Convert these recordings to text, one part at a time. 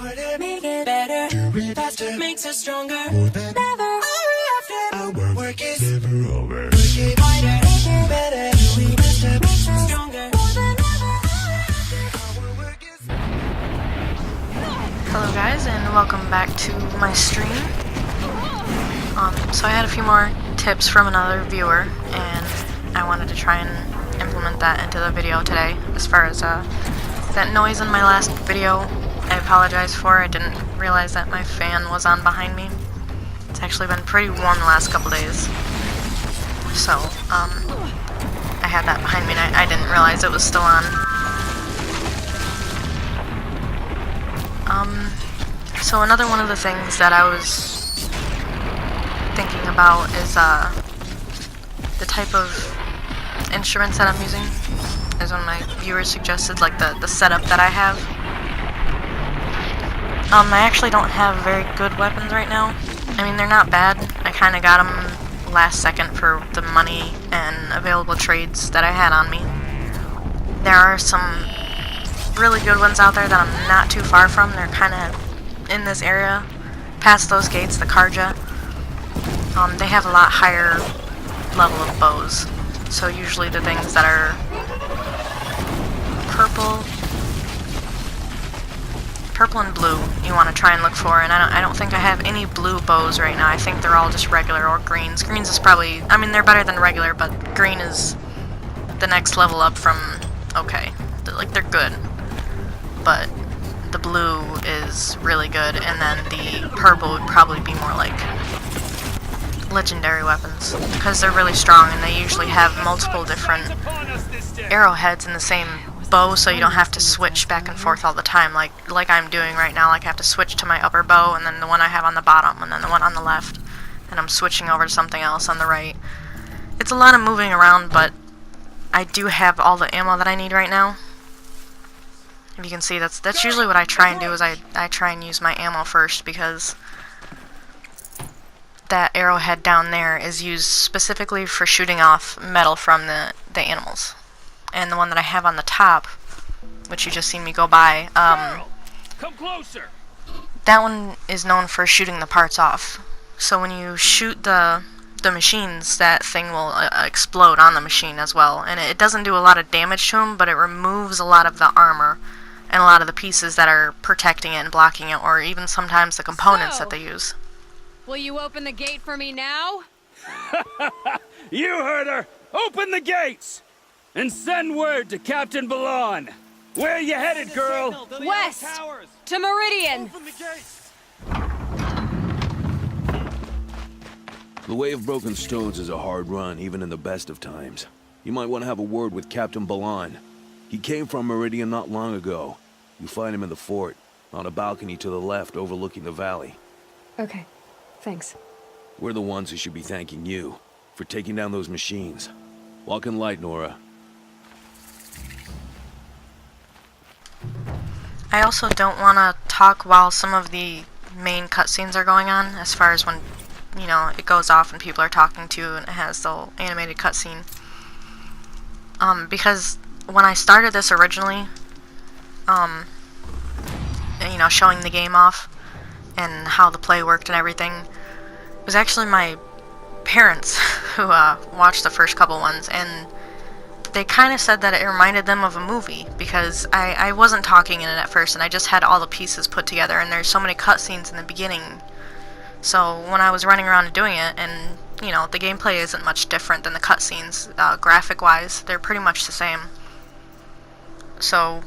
harder, make it better. Do it faster, makes us stronger. Never hour after hour, work is never over. Work it harder, make it better. Do it faster, makes us stronger. Hello guys, and welcome back to my stream. So I had a few more tips from another viewer, and I wanted to try and implement that into the video today. As far as that noise in my last video, I apologize for. I didn't realize that my fan was on behind me. It's actually been pretty warm the last couple days, so I had that behind me and I didn't realize it was still on. So another one of the things that I was thinking about is the type of instruments that I'm using. As one of my viewers suggested, like the setup that I have. I actually don't have very good weapons right now. I mean, they're not bad. I kind of got them last second for the money and available trades that I had on me. There are some really good ones out there that I'm not too far from. They're kind of in this area, past those gates, the Karja. They have a lot higher level of bows. So usually the things that are purple and blue you want to try and look for, and I don't think I have any blue bows right now. I think they're all just regular or greens. Greens is probably, I mean, they're better than regular, but green is the next level up from okay. They're good, but the blue is really good, and then the purple would probably be more like legendary weapons, because they're really strong and they usually have multiple different arrowheads in the same bow, so you don't have to switch back and forth all the time like I'm doing right now. Like I have to switch to my upper bow and then the one I have on the bottom and then the one on the left, and I'm switching over to something else on the right. It's a lot of moving around, but I do have all the ammo that I need right now. If you can see, that's usually what I try and do, is I try and use my ammo first, because that arrowhead down there is used specifically for shooting off metal from the animals. And the one that I have on the top, which you just seen me go by, come closer. That one is known for shooting the parts off. So when you shoot the machines, that thing will explode on the machine as well. And it doesn't do a lot of damage to them, but it removes a lot of the armor and a lot of the pieces that are protecting it and blocking it, or even sometimes the components that they use. Will you open the gate for me now? You heard her! Open the gates! And send word to Captain Balon. Where are you headed, girl? West! To Meridian! The Way of Broken Stones is a hard run, even in the best of times. You might want to have a word with Captain Balon. He came from Meridian not long ago. You find him in the fort, on a balcony to the left overlooking the valley. Okay, thanks. We're the ones who should be thanking you for taking down those machines. Walk in light, Nora. I also don't want to talk while some of the main cutscenes are going on, as far as when, you know, it goes off and people are talking to you and it has the whole animated cutscene. Because when I started this originally, you know, showing the game off and how the play worked and everything, it was actually my parents who watched the first couple ones, and they kind of said that it reminded them of a movie, because I wasn't talking in it at first and I just had all the pieces put together, and there's so many cutscenes in the beginning. So when I was running around and doing it, and you know, the gameplay isn't much different than the cutscenes, graphic-wise, they're pretty much the same. So,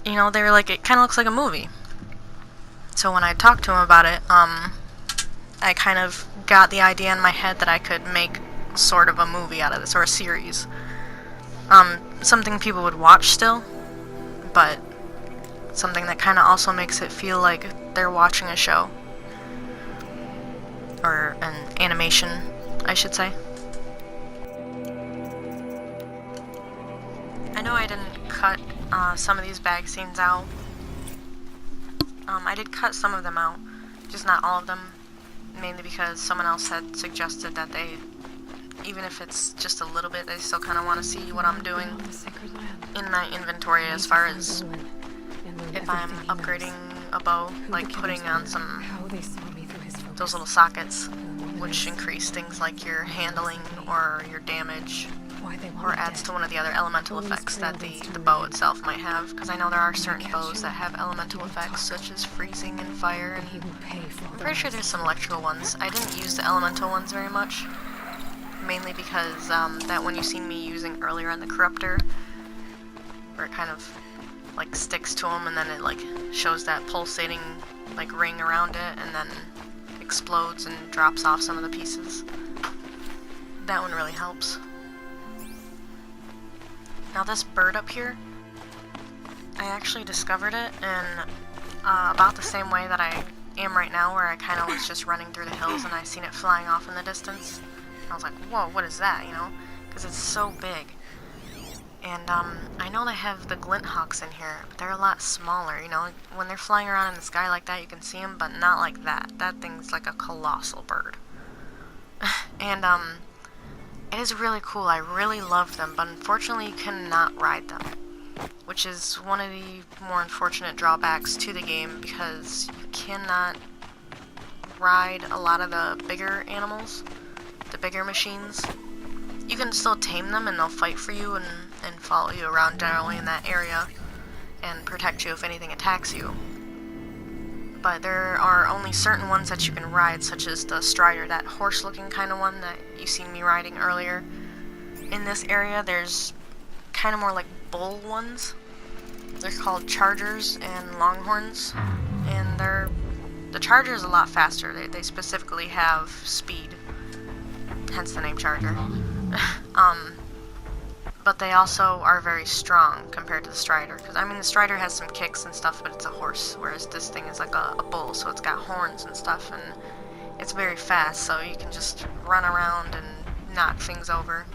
you know, they were like, it kind of looks like a movie. So when I talked to them about it, I kind of got the idea in my head that I could make sort of a movie out of this, or a series. Something people would watch still, but something that kind of also makes it feel like they're watching a show. Or an animation, I should say. I know I didn't cut some of these bag scenes out. I did cut some of them out, just not all of them, mainly because someone else had suggested that they, even if it's just a little bit, they still kind of want to see what I'm doing in my inventory, as far as if I'm upgrading a bow, Who like the putting killers on were, some how they saw me through his focus. those little sockets, Who which they increase saw, things like your handling or your damage, why they want or me adds dead. to one of the other elemental Always effects that trailed us the to bow Meridian. itself might have, because I know there are When I certain catch bows him, that have elemental he will effects talk. such as freezing and fire, And he and will pay for all I'm the pretty sure lives there's he some saved. electrical ones. I didn't use the elemental ones very much, mainly because that one you seen me using earlier on the Corruptor, where it kind of like sticks to him and then it like shows that pulsating like ring around it and then explodes and drops off some of the pieces. That one really helps. Now this bird up here, I actually discovered it in about the same way that I am right now, where I kind of was just running through the hills and I seen it flying off in the distance. I was like, whoa, what is that, you know? Because it's so big. And I know they have the glint hawks in here, but they're a lot smaller, you know? When they're flying around in the sky like that, you can see them, but not like that. That thing's like a colossal bird. And it is really cool. I really love them, but unfortunately you cannot ride them, which is one of the more unfortunate drawbacks to the game, because you cannot ride a lot of the bigger animals, the bigger machines. You can still tame them and they'll fight for you and follow you around generally in that area and protect you if anything attacks you. But there are only certain ones that you can ride, such as the Strider, that horse-looking kind of one that you seen me riding earlier. In this area, there's kind of more like bull ones. They're called Chargers and Longhorns, and the Charger is a lot faster. They specifically have speed, hence the name Charger. But they also are very strong compared to the Strider, because I mean the Strider has some kicks and stuff, but it's a horse, whereas this thing is like a bull, so it's got horns and stuff, and it's very fast, so you can just run around and knock things over.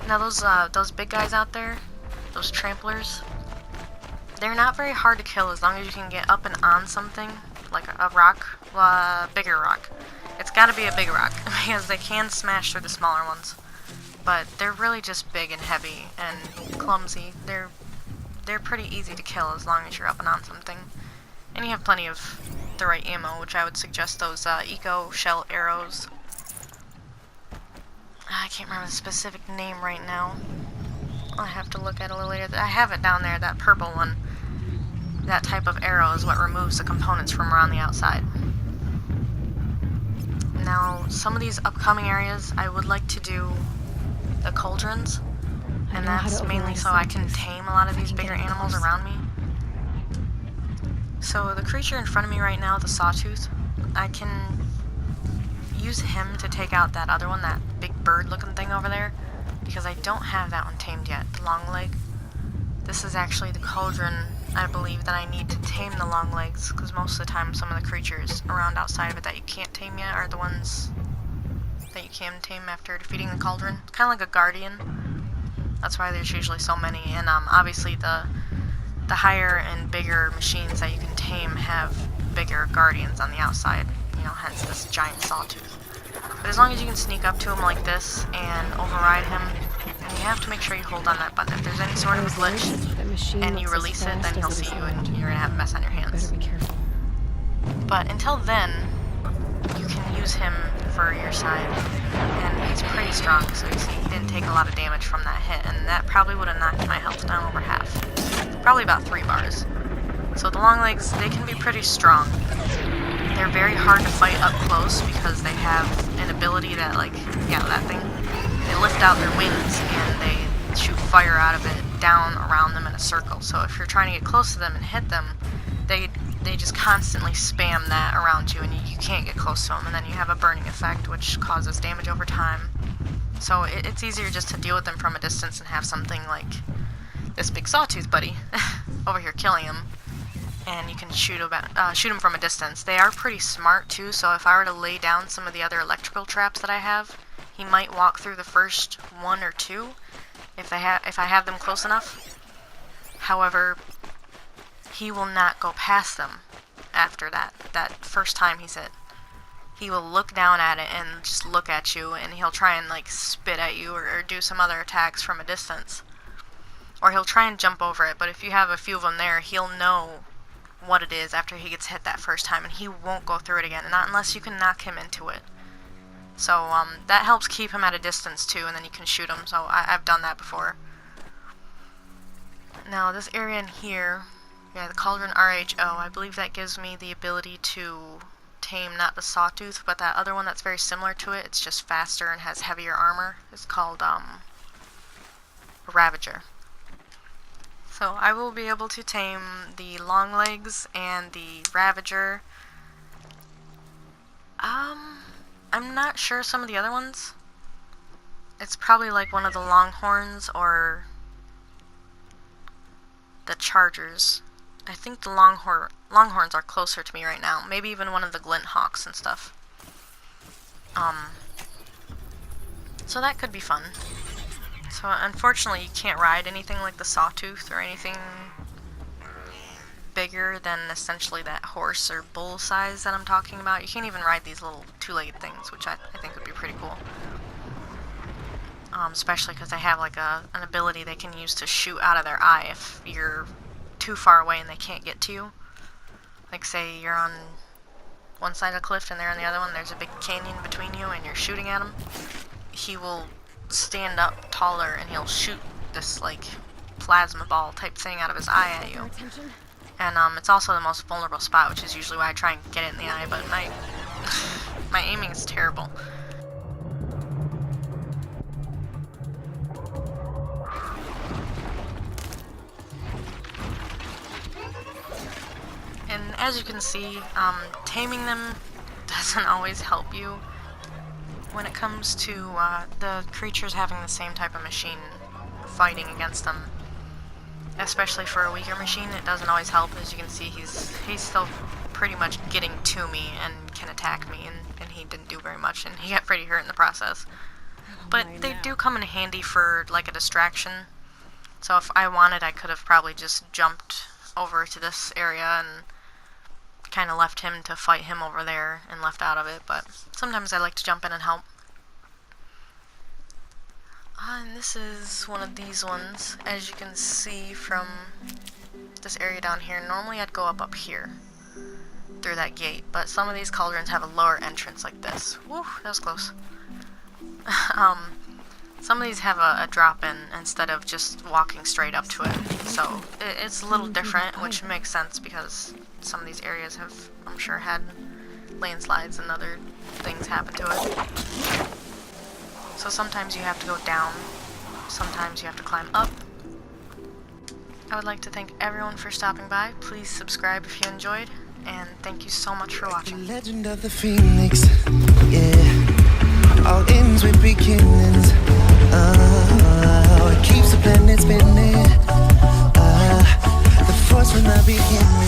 Now those big guys out there, those tramplers, they're not very hard to kill as long as you can get up and on something, like a rock, bigger rock. It's gotta be a big rock, because they can smash through the smaller ones. But they're really just big and heavy and clumsy. They're pretty easy to kill as long as you're up and on something. And you have plenty of the right ammo, which I would suggest those eco shell arrows. I can't remember the specific name right now. I'll have to look at it a little later. I have it down there, that purple one. That type of arrow is what removes the components from around the outside. Now, some of these upcoming areas, I would like to do the cauldrons, and that's mainly so I can tame a lot of these bigger animals around me. So the creature in front of me right now, the sawtooth, I can use him to take out that other one, that big bird looking thing over there, because I don't have that one tamed yet, the long leg. This is actually the cauldron, I believe, that I need to tame the long legs, because most of the time some of the creatures around outside of it that you can't tame yet are the ones that you can tame after defeating the cauldron. It's kind of like a guardian. That's why there's usually so many. And obviously the higher and bigger machines that you can tame have bigger guardians on the outside. You know, hence this giant sawtooth. But as long as you can sneak up to him like this and override him, and you have to make sure you hold on that button. If there's any sort of glitch and you release it, then he'll see you and you're gonna have a mess on your hands. Better be careful. But until then, you can use him for your side, and he's pretty strong, so you see he didn't take a lot of damage from that hit, and that probably would have knocked my health down over half. Probably about 3 bars. So the long legs, they can be pretty strong. They're very hard to fight up close because they have an ability that, like, yeah, that thing, they lift out their wings and they shoot fire out of it down around them in a circle. So if you're trying to get close to them and hit them, they just constantly spam that around you, and you can't get close to them, and then you have a burning effect which causes damage over time. So it's easier just to deal with them from a distance and have something like this big sawtooth buddy over here killing him, and you can shoot him from a distance. They are pretty smart too, so if I were to lay down some of the other electrical traps that I have, he might walk through the first 1 or 2 if I have them close enough. However, he will not go past them after that first time he's hit. He will look down at it and just look at you, and he'll try and like spit at you or do some other attacks from a distance. Or he'll try and jump over it, but if you have a few of them there, he'll know what it is after he gets hit that first time, and he won't go through it again, not unless you can knock him into it. So that helps keep him at a distance too, and then you can shoot him. So I've done that before. Now this area in here, yeah, the Cauldron RHO, I believe that gives me the ability to tame not the Sawtooth, but that other one that's very similar to it. It's just faster and has heavier armor. It's called Ravager. So I will be able to tame the Longlegs and the Ravager. I'm not sure some of the other ones. It's probably like one of the Longhorns or the Chargers. I think the Longhorns are closer to me right now. Maybe even one of the Glint Hawks and stuff. So that could be fun. So unfortunately you can't ride anything like the Sawtooth or anything bigger than essentially that horse or bull size that I'm talking about. You can't even ride these little two-legged things, which I think would be pretty cool. Especially because they have like an ability they can use to shoot out of their eye if you're too far away and they can't get to you. Like say you're on one side of a cliff and they're on the other one, there's a big canyon between you and you're shooting at him. He will stand up taller and he'll shoot this like plasma ball type thing out of his eye at you. And it's also the most vulnerable spot, which is usually why I try and get it in the eye, but my aiming is terrible. And as you can see, taming them doesn't always help you when it comes to the creatures having the same type of machine fighting against them. Especially for a weaker machine, it doesn't always help. As you can see, he's still pretty much getting to me and can attack me, and he didn't do very much, and he got pretty hurt in the process. But they do come in handy for like a distraction. So if I wanted, I could have probably just jumped over to this area and kind of left him to fight him over there and left out of it, but sometimes I like to jump in and help. And this is one of these ones. As you can see from this area down here, normally I'd go up here through that gate, but some of these cauldrons have a lower entrance like this. Woo, that was close. Some of these have a drop-in instead of just walking straight up to it, so it's a little different, which makes sense because some of these areas have, I'm sure, had landslides and other things happen to it. So sometimes you have to go down, sometimes you have to climb up. I would like to thank everyone for stopping by. Please subscribe if you enjoyed, and thank you so much for watching. The legend of the Phoenix, yeah. All ends with beginnings. It keeps the planet spinning. The force from the beginning.